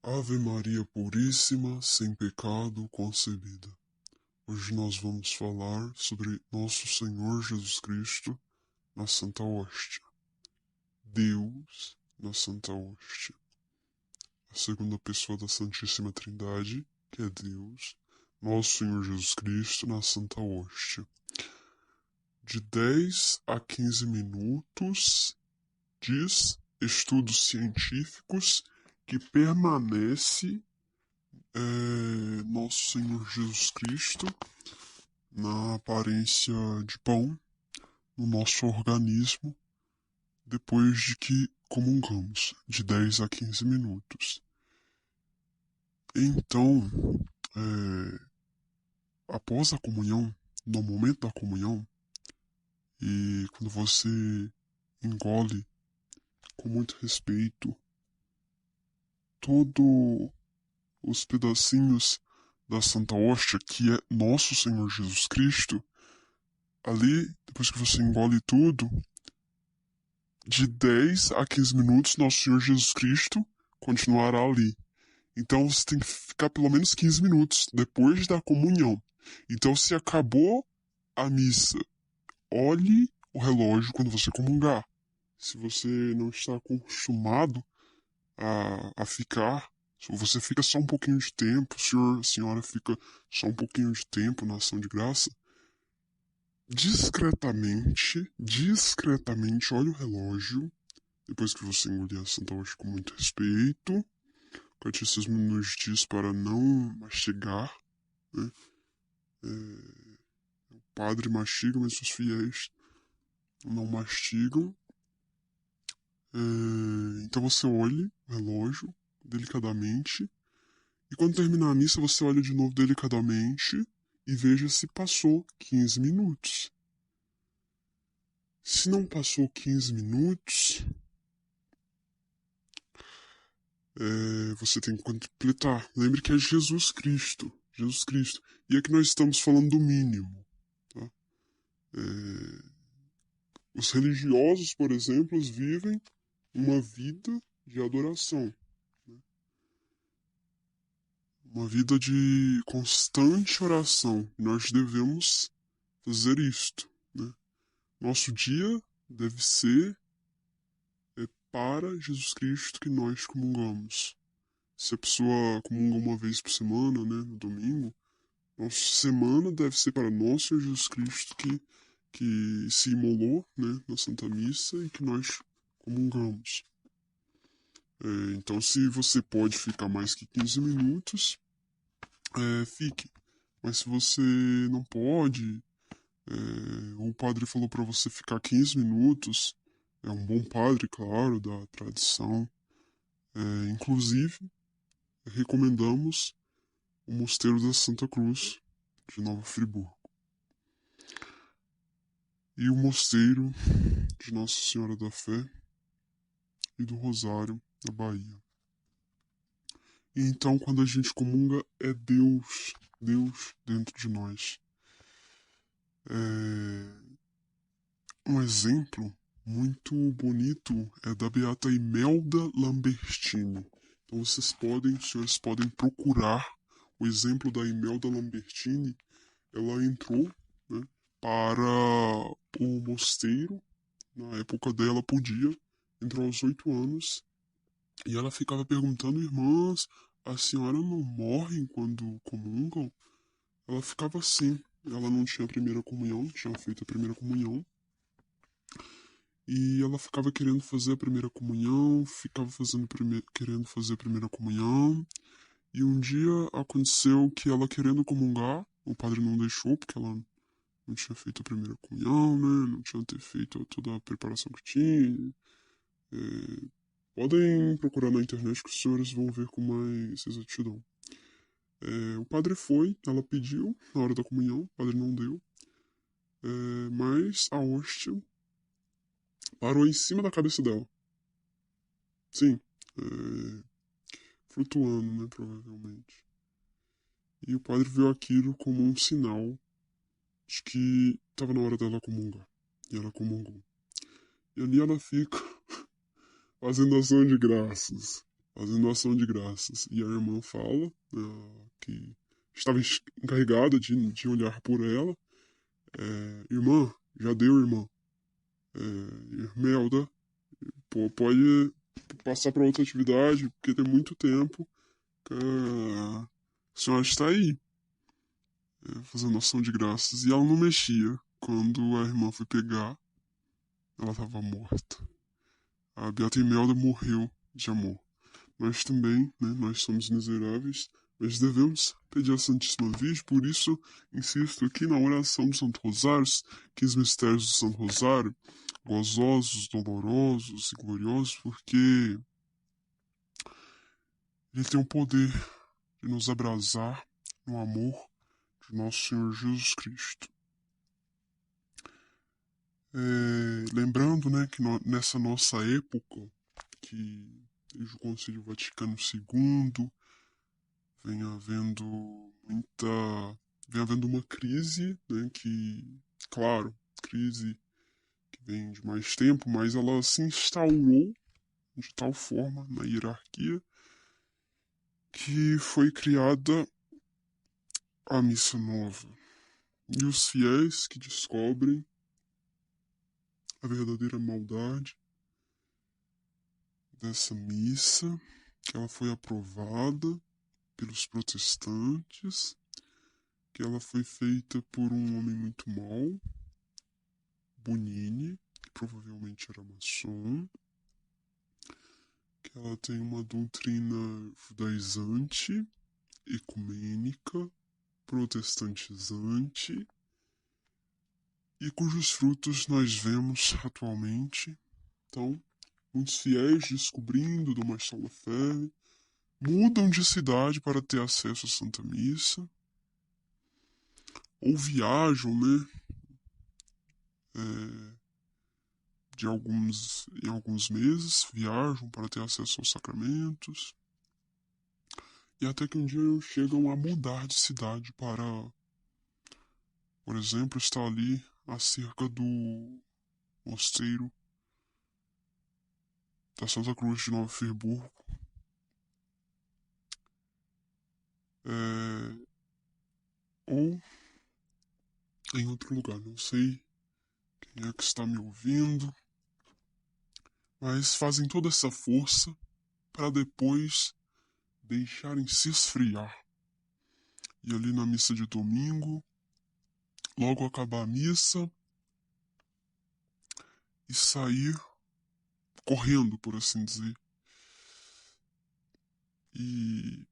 Ave Maria Puríssima, sem pecado concebida. Hoje nós vamos falar sobre Nosso Senhor Jesus Cristo na Santa Hóstia. Deus na Santa Hóstia. A segunda pessoa da Santíssima Trindade, que é Deus, Nosso Senhor Jesus Cristo na Santa Hóstia. De 10 a 15 minutos, diz estudos científicos, que permanece Nosso Senhor Jesus Cristo na aparência de pão no nosso organismo depois de que comungamos, de 10 a 15 minutos. Então, após a comunhão, no momento da comunhão, e quando você engole com muito respeito todos os pedacinhos da Santa Hóstia, que é Nosso Senhor Jesus Cristo, ali, depois que você engole tudo, de 10 a 15 minutos, Nosso Senhor Jesus Cristo continuará ali. Então você tem que ficar pelo menos 15 minutos depois da comunhão. Então, se acabou a missa, olhe o relógio quando você comungar. Se você não está acostumado a ficar, se você fica só um pouquinho de tempo, a senhora fica só um pouquinho de tempo na ação de graça, discretamente, olhe o relógio, depois que você engolir a Santa Hóstia com muito respeito. O catecismo nos diz para não mastigar, né? O padre mastiga, mas os fiéis não mastigam. Então você olhe o relógio delicadamente, e quando terminar a missa você olha de novo delicadamente e veja se passou 15 minutos. Se não passou 15 minutos, você tem que completar. Lembre que é Jesus Cristo. E aqui nós estamos falando do mínimo. Tá? Os religiosos, por exemplo, vivem uma vida de adoração. Né? Uma vida de constante oração. Nós devemos fazer isto. Né? Nosso dia deve ser para Jesus Cristo que nós comungamos. Se a pessoa comunga uma vez por semana, né, no domingo, nossa semana deve ser para nosso Senhor Jesus Cristo que se imolou, né, na Santa Missa e que nós comungamos. Então, se você pode ficar mais que 15 minutos, fique. Mas se você não pode, o padre falou para você ficar 15 minutos, é um bom padre, claro, da tradição. Inclusive, recomendamos o Mosteiro da Santa Cruz, de Nova Friburgo, e o Mosteiro de Nossa Senhora da Fé e do Rosário, da Bahia. E então, quando a gente comunga, é Deus dentro de nós. Um exemplo muito bonito é da Beata Imelda Lambertini. Então os senhores podem procurar o exemplo da Imelda Lambertini. Ela entrou, né, para o mosteiro, na época dela podia, entrou aos 8 anos, e ela ficava perguntando: irmãs, a senhora não morrem quando comungam? Ela ficava assim, ela não tinha a primeira comunhão, não tinha feito a primeira comunhão, e ela ficava querendo fazer a primeira comunhão, querendo fazer a primeira comunhão, e um dia aconteceu que ela querendo comungar, o padre não deixou, porque ela não tinha feito a primeira comunhão, né? Não tinha feito toda a preparação que tinha. Podem procurar na internet que os senhores vão ver com mais exatidão. O padre foi, ela pediu na hora da comunhão, o padre não deu, mas a hóstia parou em cima da cabeça dela. Sim, flutuando, né, provavelmente. E o padre viu aquilo como um sinal de que estava na hora dela comungar. E ela comungou. E ali ela fica fazendo ação de graças. fazendo ação de graças. E a irmã fala que estava encarregada de olhar por ela. Irmã, já deu, irmã. Irmelda, pode passar para outra atividade, porque tem muito tempo que a senhora está aí, fazendo ação de graças. E ela não mexia. Quando a irmã foi pegar, ela estava morta. A Beata Imelda morreu de amor. Nós também, né, nós somos miseráveis, mas devemos pedir à Santíssima Virgem, por isso insisto aqui na oração do Santo Rosário, que os mistérios do Santo Rosário, gozosos, dolorosos e gloriosos, porque ele tem o poder de nos abrasar no amor de nosso Senhor Jesus Cristo. Lembrando, né, que nessa nossa época, que desde o Concílio Vaticano II vem havendo uma crise, né, que, claro, crise que vem de mais tempo, mas ela se instaurou de tal forma na hierarquia que foi criada a missa nova. E os fiéis que descobrem a verdadeira maldade dessa missa, que ela foi aprovada pelos protestantes, que ela foi feita por um homem muito mau, Bonini, que provavelmente era maçom, que ela tem uma doutrina judaizante, ecumênica, protestantizante, e cujos frutos nós vemos atualmente. Então, muitos fiéis, descobrindo do Marçal Lefebvre, mudam de cidade para ter acesso à Santa Missa, ou viajam, né, em alguns meses, viajam para ter acesso aos sacramentos, e até que um dia chegam a mudar de cidade para, por exemplo, estar ali acerca do mosteiro da Santa Cruz de Nova Friburgo, ou em outro lugar. Não sei quem é que está me ouvindo, mas fazem toda essa força para depois deixarem se esfriar. E ali na missa de domingo, logo acabar a missa e sair correndo, por assim dizer. E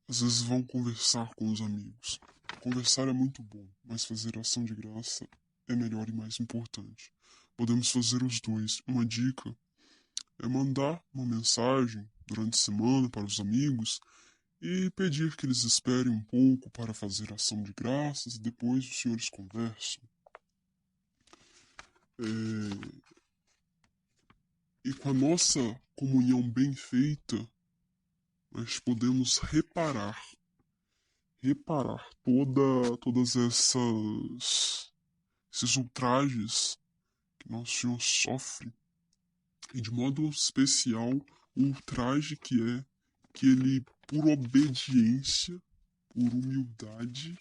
às vezes vão conversar com os amigos. Conversar é muito bom, mas fazer ação de graça é melhor e mais importante. Podemos fazer os dois. Uma dica é mandar uma mensagem durante a semana para os amigos e pedir que eles esperem um pouco para fazer ação de graças e depois os senhores conversam. E com a nossa comunhão bem feita, nós podemos reparar todas esses ultrajes que nosso Senhor sofre, e de modo especial o ultraje que ele, por obediência, por humildade,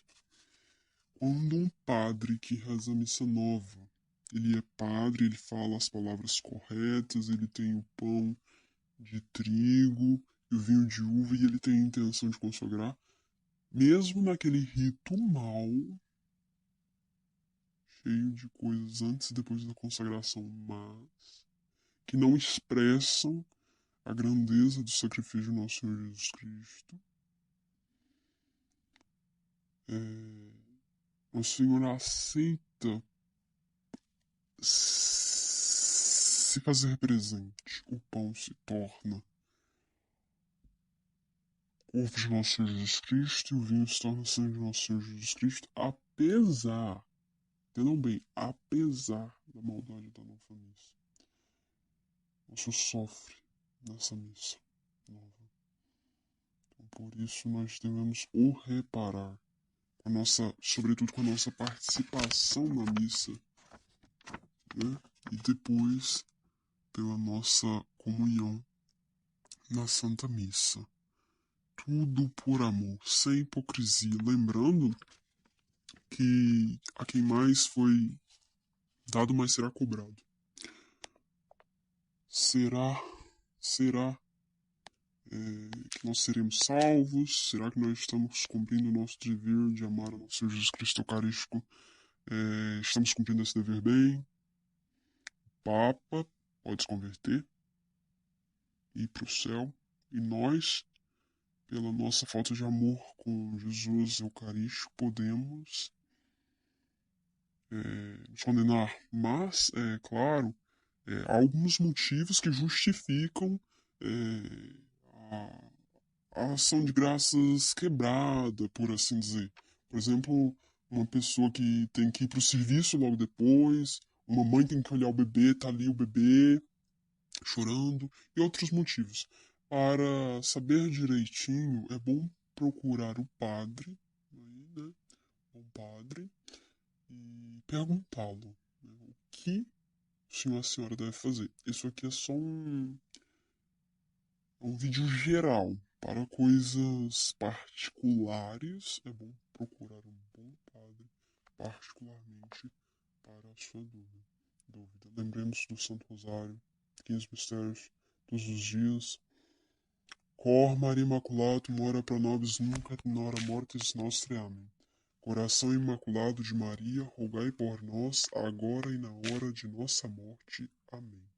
quando um padre que reza a missa nova, ele é padre, ele fala as palavras corretas, ele tem o pão de trigo e o vinho de uva e ele tem a intenção de consagrar, mesmo naquele rito mau, cheio de coisas antes e depois da consagração, mas que não expressam a grandeza do sacrifício do nosso Senhor Jesus Cristo. Nosso Senhor aceita se fazer presente. O pão se torna corpo de nosso Senhor Jesus Cristo e o vinho se torna sangue de nosso Senhor Jesus Cristo, apesar, entendam bem, apesar da maldade da nova missa. Nosso sofre nessa missa nova. Então, por isso nós devemos o reparar, sobretudo com a nossa participação na missa, né? E depois pela nossa comunhão na Santa Missa. Tudo por amor, sem hipocrisia. Lembrando que a quem mais foi dado, mais será cobrado. Será que nós seremos salvos? Será que nós estamos cumprindo o nosso dever de amar o nosso Senhor Jesus Cristo Eucarístico? Estamos cumprindo esse dever bem? O Papa pode se converter e ir para o céu. E nós, pela nossa falta de amor com Jesus Eucarístico, podemos nos condenar. Mas, claro, há alguns motivos que justificam a ação de graças quebrada, por assim dizer. Por exemplo, uma pessoa que tem que ir para o serviço logo depois, uma mãe tem que olhar o bebê, tá ali o bebê chorando, e outros motivos. Para saber direitinho, é bom procurar o padre, né, o padre, e perguntá-lo, né, o que o senhor e a senhora deve fazer. Isso aqui é só um vídeo geral. Para coisas particulares, é bom procurar um bom padre, particularmente para a sua dúvida. Lembremos do Santo Rosário, 15 mistérios, todos os dias. Cor Maria Immaculata, ora pro nobis nunc et in hora mortis nostre. Amém. Coração Imaculado de Maria, rogai por nós, agora e na hora de nossa morte. Amém.